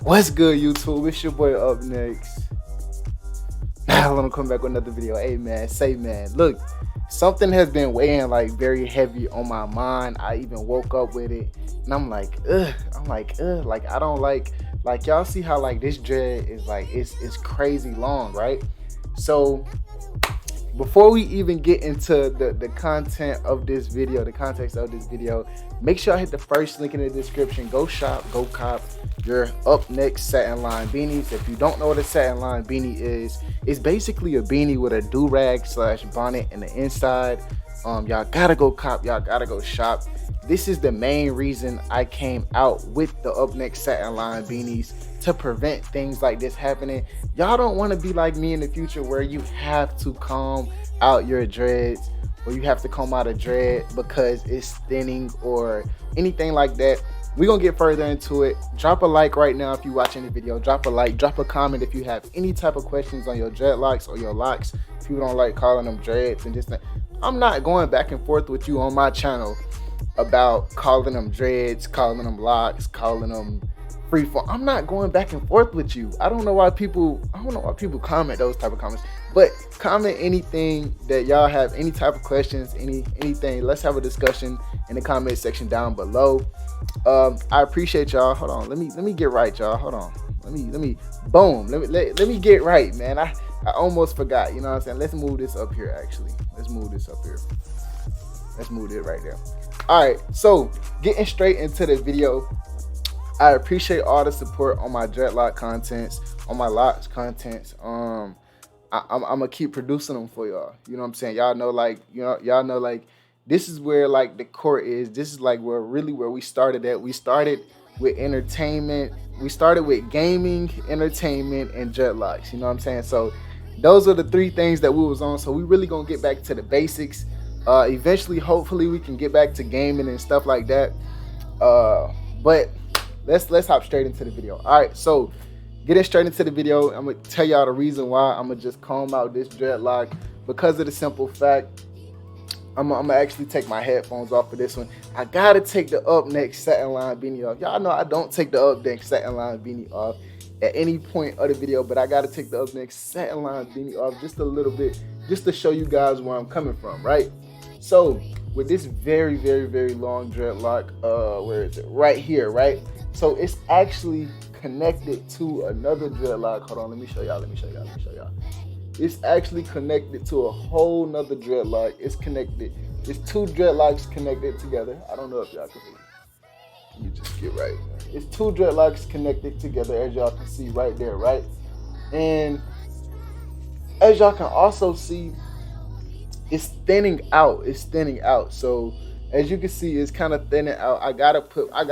What's good, YouTube? It's your boy Up Next. Now let me come back with another video. Hey man, look, something has been weighing like very heavy on my mind. I even woke up with it, and I'm like, ugh. Like I don't like y'all see how like this dread is like it's crazy long, right? So before we even get into the content of this video, the context of this video, make sure I hit the first link in the description. Go shop, go cop your Up Next satin line beanies. If you don't know what a satin line beanie is, it's basically a beanie with a do-rag / bonnet in the inside. Y'all gotta go cop, y'all gotta go shop. This is the main reason I came out with the Up Next satin line beanies, to prevent things like this happening. Y'all don't want to be like me in the future where you have to comb out your dreads, or you have to comb out a dread because it's thinning or anything like that. We're gonna get further into it. Drop a like right now if you're watching the video. Drop a like, drop a comment if you have any type of questions on your dreadlocks or your locks. If you don't like calling them dreads and just, I'm not going back and forth with you on my channel about calling them dreads, calling them locks, calling them freeform. I'm not going back and forth with you. I don't know why people comment those type of comments. But comment anything that y'all have, any type of questions, anything. Let's have a discussion in the comment section down below. I appreciate y'all. Hold on, let me get right, y'all. Hold on. Let me get right, man. I almost forgot. You know what I'm saying? Let's move this up here. Actually, let's move this up here. Let's move it right there. All right, so getting straight into the video. I appreciate all the support on my dreadlock contents, on my locks contents. I'm gonna keep producing them for y'all. You know what I'm saying? Y'all know like this is where like the core is. This is like where we started at. We started with entertainment. We started with gaming, entertainment, and dreadlocks. You know what I'm saying? So those are the three things that we was on. So we really gonna get back to the basics. Eventually, hopefully, we can get back to gaming and stuff like that. But let's hop straight into the video. All right, so getting straight into the video, I'm gonna tell y'all the reason why I'm gonna just comb out this dreadlock, because of the simple fact I'm gonna actually take my headphones off for this one. I gotta take the Up Next satin line beanie off. Y'all know I don't take the Up Next satin line beanie off at any point of the video, but I gotta take the Up Next satin line beanie off just a little bit, just to show you guys where I'm coming from, right? So with this very long dreadlock, where is it? Right here, right? So it's actually connected to another dreadlock. Hold on, let me show y'all. It's actually connected to a whole nother dreadlock. It's connected. It's two dreadlocks connected together. I don't know if y'all can see. Let me just get right. It's two dreadlocks connected together, as y'all can see right there, right? And as y'all can also see, it's thinning out. So as you can see, it's kind of thinning out. I gotta put my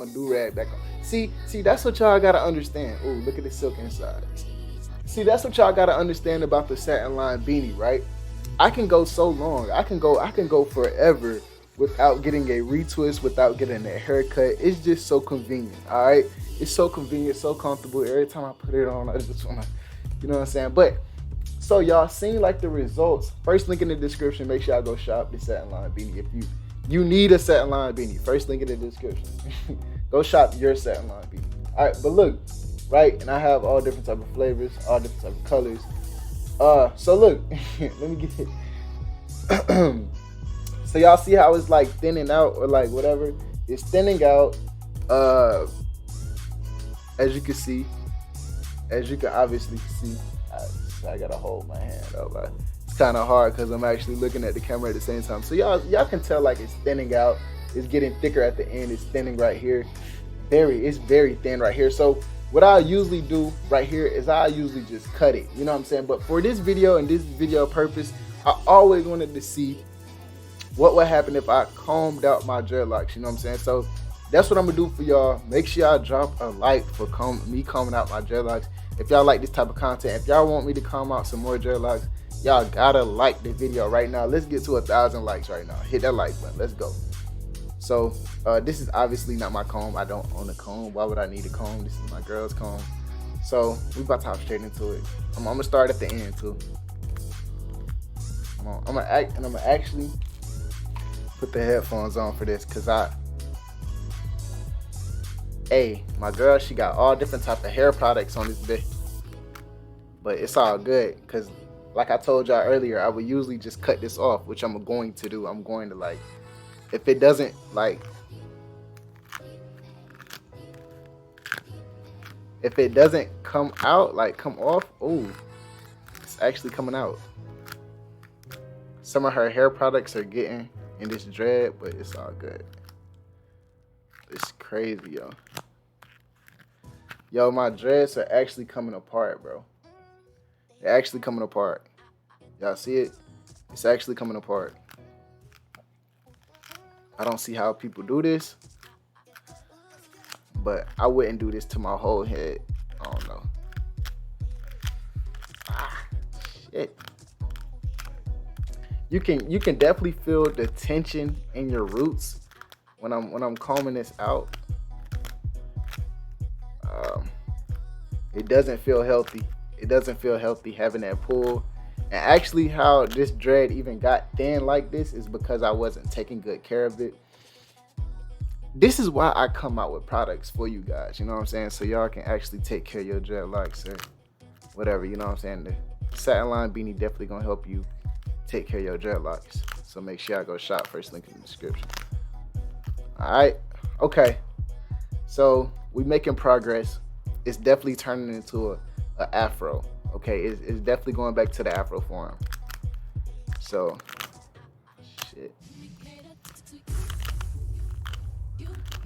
do-rag back on. See, that's what y'all gotta understand. Oh, look at the silk inside. See, that's what y'all gotta understand about the satin line beanie, right? I can go so long. I can go forever without getting a retwist, without getting a haircut. It's just so convenient. All right, it's so convenient, so comfortable. Every time I put it on, I just wanna, you know what I'm saying? But so y'all seen like the results. First link in the description. Make sure y'all go shop the satin line beanie. If you need a satin line beanie, first link in the description. Go shop your satin line beanie. All right, but look, right, and I have all different type of flavors, all different type of colors. So look, let me get it. So y'all see how it's like thinning out, or like whatever. It's thinning out. As you can see, as you can obviously see. I gotta hold my hand up. It's kind of hard because I'm actually looking at the camera at the same time. So y'all can tell like it's thinning out. It's getting thicker at the end. It's thinning right here. It's very thin right here. So what I usually do right here is I usually just cut it. You know what I'm saying? But for this video and this video purpose, I always wanted to see what would happen if I combed out my dreadlocks. You know what I'm saying? So that's what I'm gonna do for y'all. Make sure y'all drop a like for me combing out my dreadlocks. If y'all like this type of content, if y'all want me to comb out some more dreadlocks, y'all gotta like the video right now. Let's get to 1,000 likes right now. Hit that like button. Let's go. So this is obviously not my comb. I don't own a comb. Why would I need a comb? This is my girl's comb. So we about to hop straight into it. I'm gonna start at the end too. I'm gonna actually put the headphones on for this, because Hey, my girl, she got all different type of hair products on this bit, but it's all good because, like I told y'all earlier, I would usually just cut this off, which I'm going to do. I'm going to like, if it doesn't like, if it doesn't come out, like come off, oh, it's actually coming out. Some of her hair products are getting in this dread, but it's all good. It's crazy, yo. Yo, my dreads are actually coming apart, bro. They're actually coming apart. Y'all see it? It's actually coming apart. I don't see how people do this, but I wouldn't do this to my whole head. I don't know. Ah, shit. You can definitely feel the tension in your roots when I'm combing this out. It doesn't feel healthy. It doesn't feel healthy having that pull. And actually, how this dread even got thin like this is because I wasn't taking good care of it. This is why I come out with products for you guys. You know what I'm saying? So y'all can actually take care of your dreadlocks or whatever. You know what I'm saying? The satin line beanie definitely gonna help you take care of your dreadlocks. So make sure I go shop. First link in the description. All right. Okay. So we making progress. It's definitely turning into a afro. Okay, it's definitely going back to the afro form. So, shit.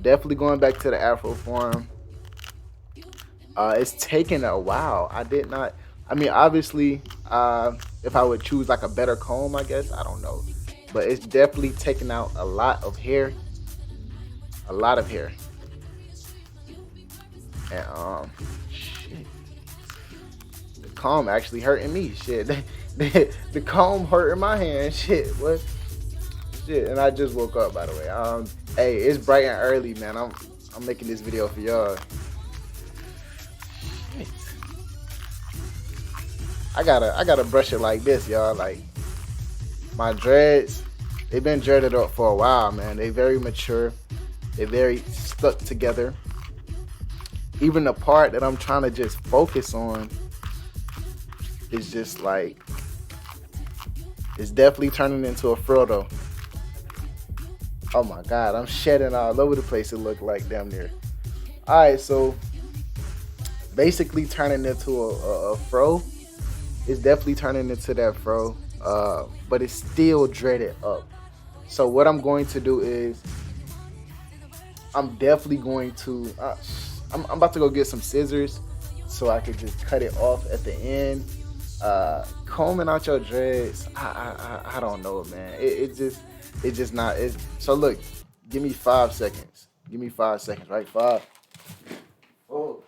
Definitely going back to the afro form. It's taken a while. I did not. I mean, obviously, if I would choose like a better comb, I guess I don't know, but it's definitely taken out a lot of hair. A lot of hair. And shit. The comb actually hurting me. Shit. The comb hurting my hand. Shit. What? Shit. And I just woke up, by the way. Hey, it's bright and early, man. I'm making this video for y'all. Shit. I gotta brush it like this, y'all. Like my dreads, they've been dreaded up for a while, man. They very mature. They're very stuck together. Even the part that I'm trying to just focus on is just like, it's definitely turning into a fro though. Oh my God, I'm shedding all over the place. It looked like damn near. All right, so basically turning into a fro. It's definitely turning into that fro, but it's still dreaded up. So what I'm going to do is, I'm definitely going to, I'm about to go get some scissors so I could just cut it off at the end. Combing out your dreads, I don't know, man. It just not. So look, give me 5 seconds. Give me 5 seconds, right? 5, 4,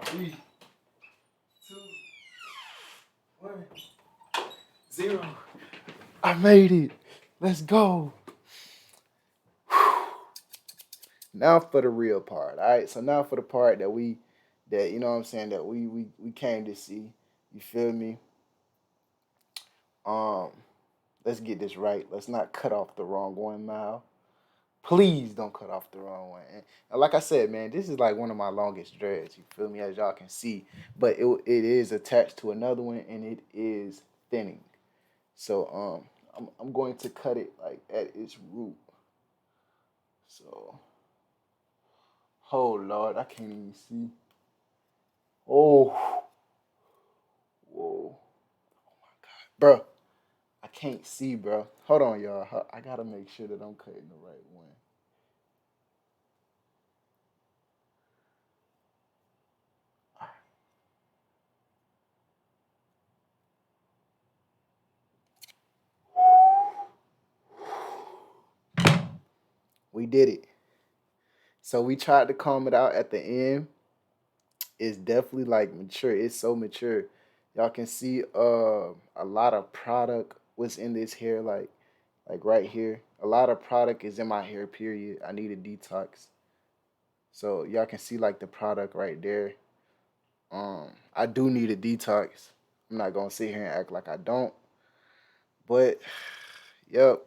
3, 2, 1, 0. I made it. Let's go. Now for the real part. All right. So now for the part that you know what I'm saying, that we came to see. You feel me? Let's get this right. Let's not cut off the wrong one, Mal. Please don't cut off the wrong one. And like I said, man, this is like one of my longest dreads. You feel me? As y'all can see, but it is attached to another one, and it is thinning. So I'm going to cut it like at its root. So, oh Lord, I can't even see. Oh, whoa, bro, I can't see, bro. Hold on, y'all. I gotta make sure that I'm cutting the right one. We did it. So we tried to comb it out at the end. It's definitely like mature. It's so mature. Y'all can see a lot of product was in this hair, like right here. A lot of product is in my hair, period. I need a detox. So y'all can see like the product right there. I do need a detox. I'm not gonna sit here and act like I don't. But yep.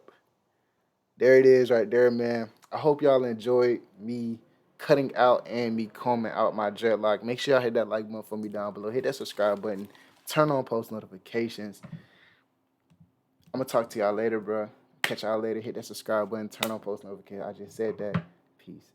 There it is right there, man. I hope y'all enjoyed me cutting out and me combing out my dreadlock. Make sure y'all hit that like button for me down below. Hit that subscribe button. Turn on post notifications. I'm gonna talk to y'all later, bro. Catch y'all later. Hit that subscribe button. Turn on post notifications. I just said that. Peace.